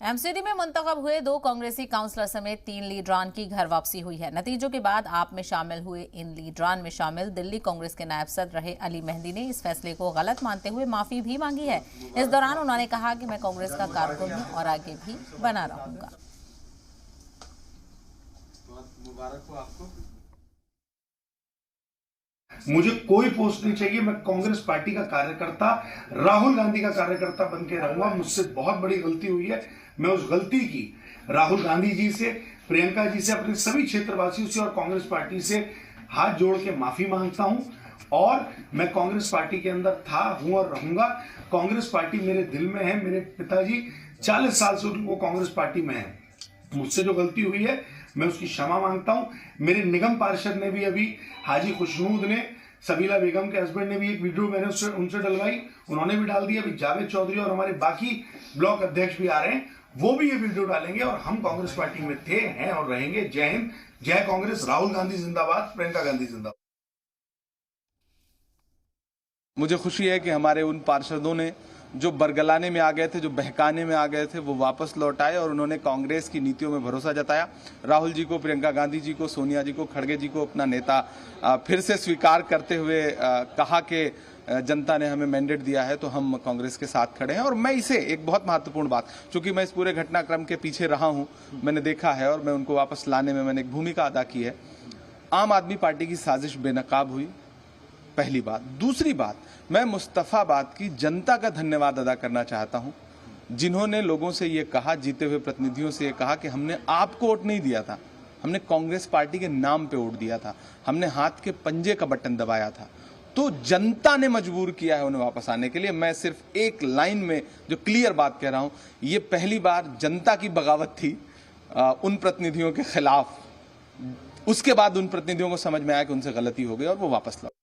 MCD में मुंतखब हुए 2 कांग्रेसी काउंसलर समेत 3 लीडरान की घर वापसी हुई है। नतीजों के बाद आप में शामिल हुए इन लीडरान में शामिल दिल्ली कांग्रेस के नायब सदर रहे अली मेहंदी ने इस फैसले को गलत मानते हुए माफी भी मांगी है। इस दौरान उन्होंने कहा कि मैं कांग्रेस का कारकुन हूं और आगे भी बना रहूंगा। मुझे कोई पोस्ट नहीं चाहिए। मैं कांग्रेस पार्टी का कार्यकर्ता, राहुल गांधी का कार्यकर्ता बन के रहूंगा। मुझसे बहुत बड़ी गलती हुई है। मैं उस गलती की राहुल गांधी जी से, प्रियंका जी से, अपने सभी क्षेत्रवासियों से और कांग्रेस पार्टी से हाथ जोड़ के माफी मांगता हूं। और मैं कांग्रेस पार्टी के अंदर था, हूं और रहूंगा। कांग्रेस पार्टी मेरे दिल में है। मेरे पिताजी 40 साल से वो कांग्रेस पार्टी में है। मुझसे जो गलती हुई है मैं उसकी क्षमा मांगता हूं। मेरे निगम पार्षद ने भी, अभी हाजी खुशनूद ने, सबीला बेगम के हस्बैंड ने भी एक वीडियो मैंने उनसे डलवाई, उन्होंने भी डाल दिया। अभी जावेद चौधरी और हमारे बाकी ब्लॉक अध्यक्ष भी आ रहे हैं, वो भी ये वीडियो डालेंगे। और हम कांग्रेस पार्टी में थे, हैं और रहेंगे। जय हिंद, जय कांग्रेस। राहुल गांधी जिंदाबाद, प्रियंका गांधी जिंदाबाद। मुझे खुशी है कि हमारे उन पार्षदों ने जो बरगलाने में आ गए थे, जो बहकाने में आ गए थे, वो वापस लौट आए और उन्होंने कांग्रेस की नीतियों में भरोसा जताया। राहुल जी को, प्रियंका गांधी जी को, सोनिया जी को, खड़गे जी को अपना नेता फिर से स्वीकार करते हुए कहा कि जनता ने हमें मैंडेट दिया है तो हम कांग्रेस के साथ खड़े हैं। और मैं इसे एक बहुत महत्वपूर्ण बात, चूंकि मैं इस पूरे घटनाक्रम के पीछे रहा हूं, मैंने देखा है और मैं उनको वापस लाने में मैंने एक भूमिका अदा की है। आम आदमी पार्टी की साजिश बेनकाब हुई, पहली बात। दूसरी बात, मैं मुस्तफाबाद की जनता का धन्यवाद अदा करना चाहता हूं, जिन्होंने लोगों से ये कहा, जीते हुए प्रतिनिधियों से ये कहा कि हमने आपको वोट नहीं दिया था, हमने कांग्रेस पार्टी के नाम पे वोट दिया था, हमने हाथ के पंजे का बटन दबाया था। तो जनता ने मजबूर किया है उन्हें वापस आने के लिए। मैं सिर्फ एक लाइन में जो क्लियर बात कह रहा हूं, ये पहली बार जनता की बगावत थी उन प्रतिनिधियों के खिलाफ। उसके बाद उन प्रतिनिधियों को समझ में आया कि उनसे गलती हो गई और वो वापस लौटे।